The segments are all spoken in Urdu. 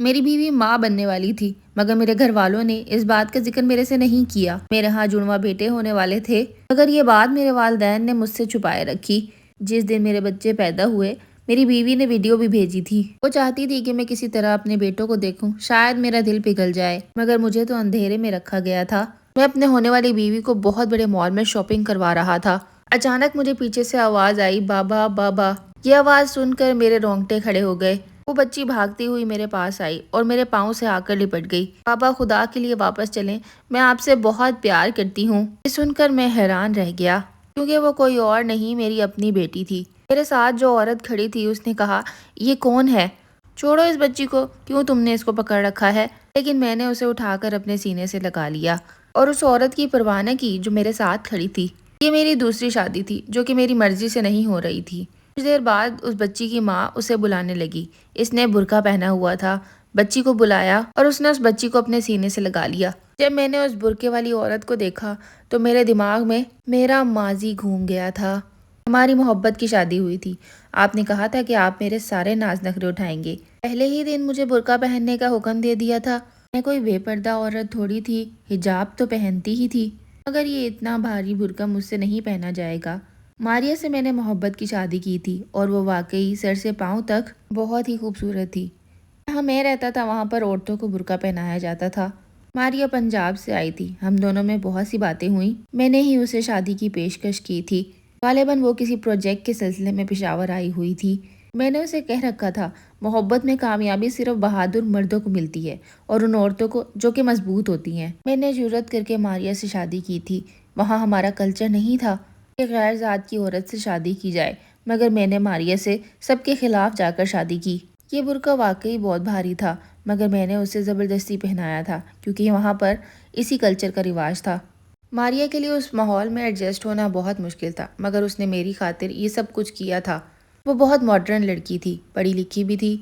میری بیوی ماں بننے والی تھی، مگر میرے گھر والوں نے اس بات کا ذکر میرے سے نہیں کیا۔ میرے ہاں جڑواں بیٹے ہونے والے تھے، مگر یہ بات میرے والدین نے مجھ سے چھپائے رکھی۔ جس دن میرے بچے پیدا ہوئے، میری بیوی نے ویڈیو بھی بھیجی تھی۔ وہ چاہتی تھی کہ میں کسی طرح اپنے بیٹوں کو دیکھوں، شاید میرا دل پگھل جائے، مگر مجھے تو اندھیرے میں رکھا گیا تھا۔ میں اپنے ہونے والی بیوی کو بہت بڑے مال میں شاپنگ کروا رہا تھا۔ اچانک مجھے پیچھے سے آواز آئی، بابا بابا۔ یہ آواز سن کر میرے رونگٹے کھڑے ہو گئے۔ وہ بچی بھاگتی ہوئی میرے پاس آئی اور میرے پاؤں سے آ کر لپٹ گئی۔ بابا، خدا کے لیے واپس چلیں، میں آپ سے بہت پیار کرتی ہوں۔ یہ سن کر میں حیران رہ گیا، کیونکہ وہ کوئی اور نہیں، میری اپنی بیٹی تھی۔ میرے ساتھ جو عورت کھڑی تھی اس نے کہا، یہ کون ہے؟ چھوڑو اس بچی کو، کیوں تم نے اس کو پکڑ رکھا ہے؟ لیکن میں نے اسے اٹھا کر اپنے سینے سے لگا لیا اور اس عورت کی پرواہ نہ کی جو میرے ساتھ کھڑی تھی۔ یہ میری دوسری شادی تھی جو کہ میری مرضی سے نہیں ہو رہی تھی۔ کچھ دیر بعد اس بچی کی ماں اسے بلانے لگی۔ اس نے برقع پہنا ہوا تھا۔ بچی کو بلایا اور اس نے اس بچی کو اپنے سینے سے لگا لیا۔ جب میں نے اس برقعے والی عورت کو دیکھا تو میرے دماغ میں میرا ماضی گھوم گیا تھا۔ ہماری محبت کی شادی ہوئی تھی۔ آپ نے کہا تھا کہ آپ میرے سارے ناز نخرے اٹھائیں گے۔ پہلے ہی دن مجھے برقع پہننے کا حکم دے دیا تھا۔ میں کوئی بے پردہ عورت تھوڑی تھی، حجاب تو پہنتی ہی تھی، مگر یہ اتنا بھاری برقع مجھ سے نہیں پہنا جائے گا۔ ماریہ سے میں نے محبت کی شادی کی تھی اور وہ واقعی سر سے پاؤں تک بہت ہی خوبصورت تھی۔ جہاں میں رہتا تھا وہاں پر عورتوں کو برقع پہنایا جاتا تھا۔ ماریہ پنجاب سے آئی تھی، ہم دونوں میں بہت سی باتیں ہوئیں۔ میں نے ہی اسے شادی کی پیشکش کی تھی۔ غالباً وہ کسی پروجیکٹ کے سلسلے میں پشاور آئی ہوئی تھی۔ میں نے اسے کہہ رکھا تھا، محبت میں کامیابی صرف بہادر مردوں کو ملتی ہے اور ان عورتوں کو جو کہ مضبوط ہوتی ہیں۔ میں نے جرأت کر کے ماریہ سے شادی کی تھی۔ وہاں ہمارا کلچر نہیں تھا کہ غیر ذات کی عورت سے شادی کی جائے، مگر میں نے ماریہ سے سب کے خلاف جا کر شادی کی۔ یہ برقع واقعی بہت بھاری تھا، مگر میں نے اسے زبردستی پہنایا تھا کیونکہ وہاں پر اسی کلچر کا رواج تھا۔ ماریہ کے لیے اس ماحول میں ایڈجسٹ ہونا بہت مشکل تھا، مگر اس نے میری خاطر یہ سب کچھ کیا تھا۔ وہ بہت ماڈرن لڑکی تھی، پڑھی لکھی بھی تھی،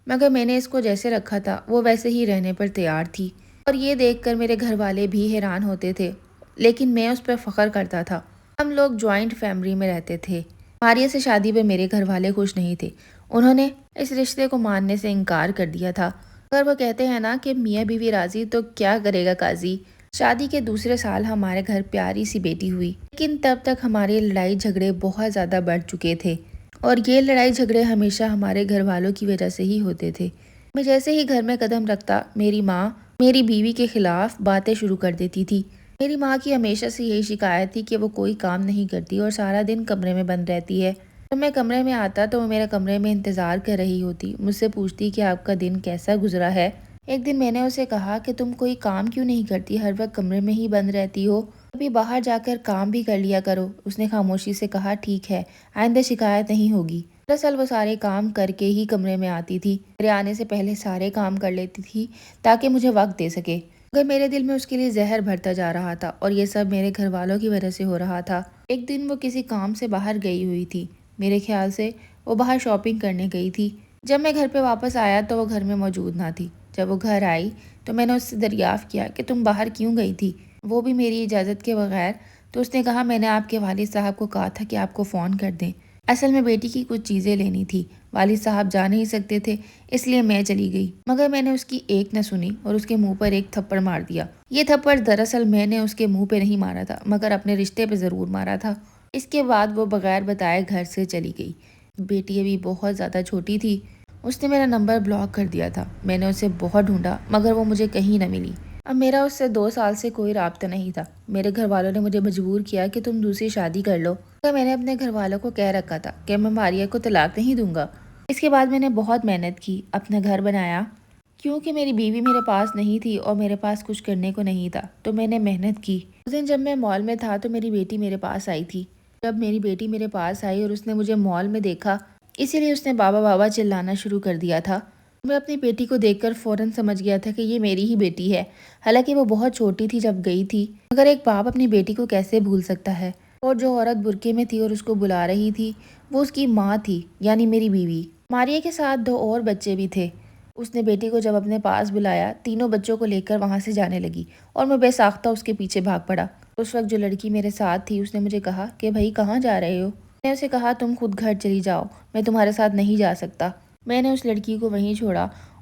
مگر میں نے اس کو جیسے رکھا تھا وہ ویسے ہی رہنے پر تیار تھی، اور یہ دیکھ کر میرے گھر والے بھی حیران ہوتے تھے، لیکن میں اس پر فخر کرتا تھا۔ ہم لوگ جوائنٹ فیملی میں رہتے تھے۔ ماریہ سے شادی پہ میرے گھر والے خوش نہیں تھے۔ انہوں نے اس رشتے کو ماننے سے انکار کر دیا تھا۔ اگر وہ کہتے ہیں نا کہ میاں بیوی راضی تو کیا کرے گا قاضی۔ شادی کے دوسرے سال ہمارے گھر پیاری سی بیٹی ہوئی، لیکن تب تک ہمارے لڑائی جھگڑے بہت زیادہ بڑھ چکے تھے، اور یہ لڑائی جھگڑے ہمیشہ ہمارے گھر والوں کی وجہ سے ہی ہوتے تھے۔ میں جیسے ہی گھر میں قدم رکھتا، میری ماں میری بیوی کے خلاف باتیں شروع کر دیتی تھی۔ میری ماں کی ہمیشہ سے یہی شکایت تھی کہ وہ کوئی کام نہیں کرتی اور سارا دن کمرے میں بند رہتی ہے۔ جب میں کمرے میں آتا تو وہ میرے کمرے میں انتظار کر رہی ہوتی، مجھ سے پوچھتی کہ آپ کا دن کیسا گزرا ہے۔ ایک دن میں نے اسے کہا کہ تم کوئی کام کیوں نہیں کرتی، ہر وقت کمرے میں ہی بند رہتی ہو، کبھی باہر جا کر کام بھی کر لیا کرو۔ اس نے خاموشی سے کہا، ٹھیک ہے، آئندہ شکایت نہیں ہوگی۔ دراصل وہ سارے کام کر کے ہی کمرے میں آتی تھی، میرے آنے سے پہلے سارے کام کر لیتی تھی تاکہ مجھے وقت دے سکے، مگر میرے دل میں اس کے لیے زہر بھرتا جا رہا تھا، اور یہ سب میرے گھر والوں کی وجہ سے ہو رہا تھا۔ ایک دن وہ کسی کام سے باہر گئی ہوئی تھی، میرے خیال سے وہ باہر شاپنگ کرنے گئی تھی۔ جب میں گھر پہ واپس آیا تو وہ گھر میں موجود نہ تھی۔ جب وہ گھر آئی تو میں نے اس سے دریافت کیا کہ تم باہر کیوں گئی تھی، وہ بھی میری اجازت کے بغیر؟ تو اس نے کہا، میں نے آپ کے والد صاحب کو کہا تھا کہ آپ کو فون کر دیں، اصل میں بیٹی کی کچھ چیزیں لینی تھی، والد صاحب جا نہیں سکتے تھے، اس لیے میں چلی گئی۔ مگر میں نے اس کی ایک نہ سنی اور اس کے منہ پر ایک تھپڑ مار دیا۔ یہ تھپڑ دراصل میں نے اس کے منہ پہ نہیں مارا تھا، مگر اپنے رشتے پہ ضرور مارا تھا۔ اس کے بعد وہ بغیر بتائے گھر سے چلی گئی۔ بیٹی ابھی بہت زیادہ چھوٹی تھی، اس نے میرا نمبر بلاک کر دیا تھا۔ میں نے اسے بہت ڈھونڈا مگر وہ مجھے کہیں نہ ملی۔ اب میرا اس سے 2 سال سے کوئی رابطہ نہیں تھا۔ میرے گھر والوں نے مجھے مجبور کیا کہ تم دوسری شادی کر لو، مگر میں نے اپنے گھر والوں کو کہہ رکھا تھا کہ میں ماریہ کو طلاق نہیں دوں گا۔ اس کے بعد میں نے بہت محنت کی، اپنا گھر بنایا، کیونکہ میری بیوی میرے پاس نہیں تھی اور میرے پاس کچھ کرنے کو نہیں تھا، تو میں نے محنت کی۔ اس دن جب میں مال میں تھا تو میری بیٹی میرے پاس آئی تھی۔ جب میری بیٹی میرے پاس آئی اور اس نے مجھے مال میں دیکھا، اسی لیے اس نے بابا بابا چلانا شروع کر دیا تھا۔ میں اپنی بیٹی کو دیکھ کر فوراً سمجھ گیا تھا کہ یہ میری ہی بیٹی ہے، حالانکہ وہ بہت چھوٹی تھی جب گئی تھی، مگر ایک باپ اپنی بیٹی کو کیسے بھول سکتا ہے؟ اور جو عورت برقعے میں تھی اور اس کو بلا رہی تھی وہ اس کی ماں تھی، یعنی میری بیوی۔ ماریہ کے ساتھ 2 اور بچے بھی تھے۔ اس نے بیٹی کو جب اپنے پاس بلایا، تینوں بچوں کو لے کر وہاں سے جانے لگی اور میں بے ساختہ اس کے پیچھے بھاگ پڑا۔ اس وقت جو لڑکی میرے ساتھ تھی اس نے مجھے کہا کہ بھائی کہاں جا رہے ہو؟ میں نے اسے کہا، تم خود گھر چلی جاؤ، میں تمہارے ساتھ نہیں جا سکتا۔ میں نے اس لڑکی کو وہیں چھوڑا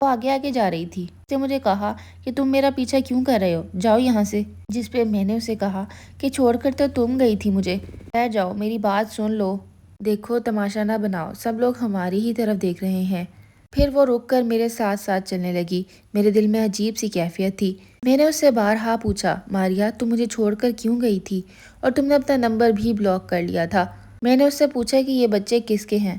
وہ آگے آگے جا رہی تھی۔ اس نے مجھے کہا کہ تم میرا پیچھا کیوں کر رہے ہو، جاؤ یہاں سے۔ جس پہ میں نے اسے کہا کہ چھوڑ کر تو تم گئی تھی مجھے، بیٹھ جاؤ، میری بات سن لو، دیکھو تماشا نہ بناؤ، سب لوگ ہماری ہی طرف دیکھ رہے ہیں۔ پھر وہ رک کر میرے ساتھ ساتھ چلنے لگی۔ میرے دل میں عجیب سی کیفیت تھی۔ میں نے اس سے بارہا پوچھا، ماریا تم مجھے چھوڑ کر کیوں گئی تھی، اور تم نے اپنا نمبر بھی بلاک کر لیا تھا۔ میں نے اس سے پوچھا کہ یہ بچے کس کے ہیں۔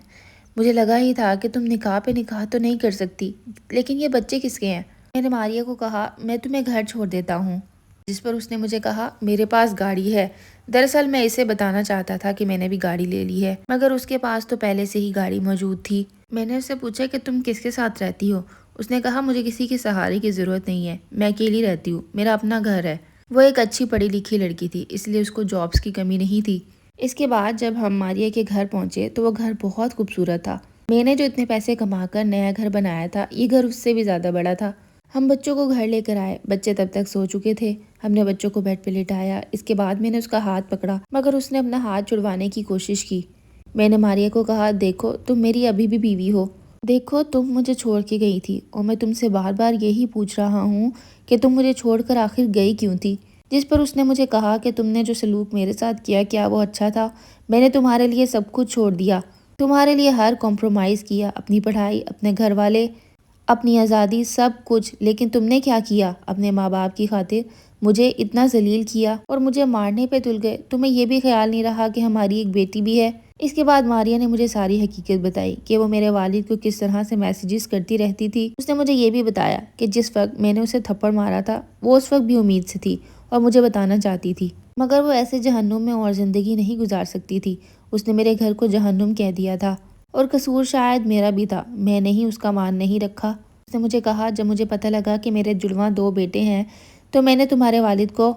مجھے لگا ہی تھا کہ تم نکاح پہ نکاح تو نہیں کر سکتی، لیکن یہ بچے کس کے ہیں؟ میں نے ماریا کو کہا میں تمہیں گھر چھوڑ دیتا ہوں، جس پر اس نے مجھے کہا میرے پاس گاڑی ہے۔ دراصل میں اسے بتانا چاہتا تھا کہ میں نے بھی گاڑی لے لی ہے، مگر اس کے پاس تو پہلے سے ہی گاڑی موجود تھی۔ میں نے اس سے پوچھا کہ تم کس کے ساتھ رہتی ہو؟ اس نے کہا مجھے کسی کے سہارے کی ضرورت نہیں ہے، میں اکیلی رہتی ہوں، میرا اپنا گھر ہے۔ وہ ایک اچھی پڑھی لکھی لڑکی تھی، اس لیے اس کو جابس کی کمی نہیں تھی۔ اس کے بعد جب ہم ماریا کے گھر پہنچے تو وہ گھر بہت خوبصورت تھا۔ میں نے جو اتنے پیسے کما کر نیا گھر بنایا تھا، یہ گھر اس سے بھی زیادہ بڑا تھا۔ ہم بچوں کو گھر لے کر آئے، بچے تب تک سو چکے تھے۔ ہم نے بچوں کو بیڈ پہ لٹایا، اس کے بعد میں نے اس کا ہاتھ پکڑا، مگر اس نے اپنا ہاتھ چھڑوانے کی کوشش کی۔ میں نے ماریا کو کہا دیکھو تم میری ابھی بھی بیوی ہو، دیکھو تم مجھے چھوڑ کے گئی تھی، اور میں تم سے بار بار یہی پوچھ رہا ہوں کہ تم مجھے چھوڑ کر آخر گئی کیوں تھی؟ جس پر اس نے مجھے کہا کہ تم نے جو سلوک میرے ساتھ کیا، کیا وہ اچھا تھا؟ میں نے تمہارے لیے سب کچھ چھوڑ دیا، تمہارے لیے ہر کمپرومائز کیا، اپنی پڑھائی، اپنے گھر والے، اپنی آزادی، سب کچھ، لیکن تم نے کیا کیا؟ اپنے ماں باپ کی خاطر مجھے اتنا ذلیل کیا اور مجھے مارنے پہ تل گئے۔ تمہیں یہ بھی خیال نہیں رہا کہ ہماری ایک بیٹی بھی ہے؟ اس کے بعد ماریا نے مجھے ساری حقیقت بتائی کہ وہ میرے والد کو کس طرح سے میسیجز کرتی رہتی تھی۔ اس نے مجھے یہ بھی بتایا کہ جس وقت میں نے اسے تھپڑ مارا تھا وہ اس وقت بھی امید سے تھی اور مجھے بتانا چاہتی تھی، مگر وہ ایسے جہنم میں اور زندگی نہیں گزار سکتی تھی۔ اس نے میرے گھر کو جہنم کہہ دیا تھا، اور قصور شاید میرا بھی تھا، میں نے ہی اس کا مان نہیں رکھا۔ اس نے مجھے کہا جب مجھے پتہ لگا کہ میرے جڑواں 2 بیٹے ہیں تو میں نے تمہارے والد کو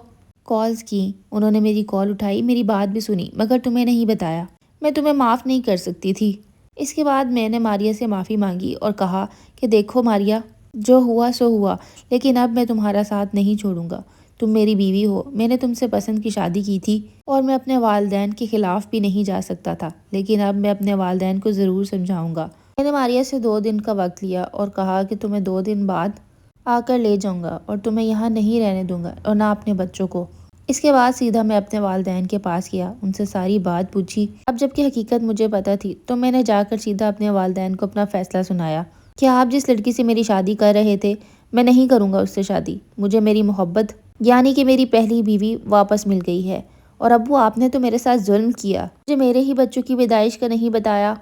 کالز کی، انہوں نے میری کال اٹھائی، میری بات بھی سنی، مگر تمہیں نہیں بتایا۔ میں تمہیں معاف نہیں کر سکتی تھی۔ اس کے بعد میں نے ماریا سے معافی مانگی اور کہا کہ دیکھو ماریا، جو ہوا سو ہوا، لیکن اب میں تمہارا ساتھ نہیں چھوڑوں گا، تم میری بیوی ہو، میں نے تم سے پسند کی شادی کی تھی اور میں اپنے والدین کے خلاف بھی نہیں جا سکتا تھا، لیکن اب میں اپنے والدین کو ضرور سمجھاؤں گا۔ میں نے ماریا سے 2 دن کا وقت لیا اور کہا کہ تمہیں 2 دن بعد آ کر لے جاؤں گا اور تمہیں یہاں نہیں رہنے دوں گا اور نہ اپنے بچوں کو۔ اس کے بعد سیدھا میں اپنے والدین کے پاس گیا، ان سے ساری بات پوچھی۔ اب جب کہ حقیقت مجھے پتہ تھی تو میں نے جا کر سیدھا اپنے والدین کو اپنا فیصلہ سنایا کہ آپ جس لڑکی سے میری شادی کر رہے تھے میں نہیں کروں گا اس سے شادی۔ مجھے میری محبت یعنی کہ میری پہلی بیوی واپس مل گئی ہے، اور ابو آپ نے تو میرے ساتھ ظلم کیا، مجھے میرے ہی بچوں کی پیدائش کا نہیں بتایا،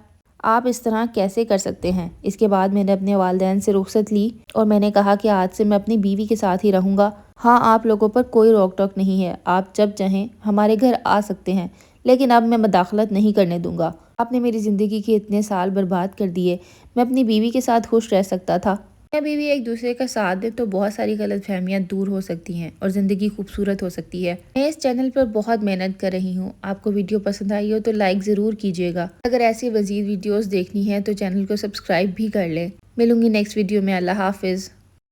آپ اس طرح کیسے کر سکتے ہیں؟ اس کے بعد میں نے اپنے والدین سے رخصت لی اور میں نے کہا کہ آج سے میں اپنی بیوی کے ساتھ ہی رہوں گا۔ ہاں آپ لوگوں پر کوئی روک ٹوک نہیں ہے، آپ جب چاہیں ہمارے گھر آ سکتے ہیں، لیکن اب میں مداخلت نہیں کرنے دوں گا۔ آپ نے میری زندگی کے اتنے سال برباد کر دیے، میں اپنی بیوی کے ساتھ خوش رہ سکتا تھا۔ میں بیوی ایک دوسرے کا ساتھ دیں تو بہت ساری غلط فہمیاں دور ہو سکتی ہیں اور زندگی خوبصورت ہو سکتی ہے۔ میں اس چینل پر بہت محنت کر رہی ہوں، آپ کو ویڈیو پسند آئی ہو تو لائک ضرور کیجیے گا۔ اگر ایسی مزید ویڈیوز دیکھنی ہے تو چینل کو سبسکرائب بھی کر لیں۔ ملوں گی نیکسٹ ویڈیو میں، اللہ حافظ۔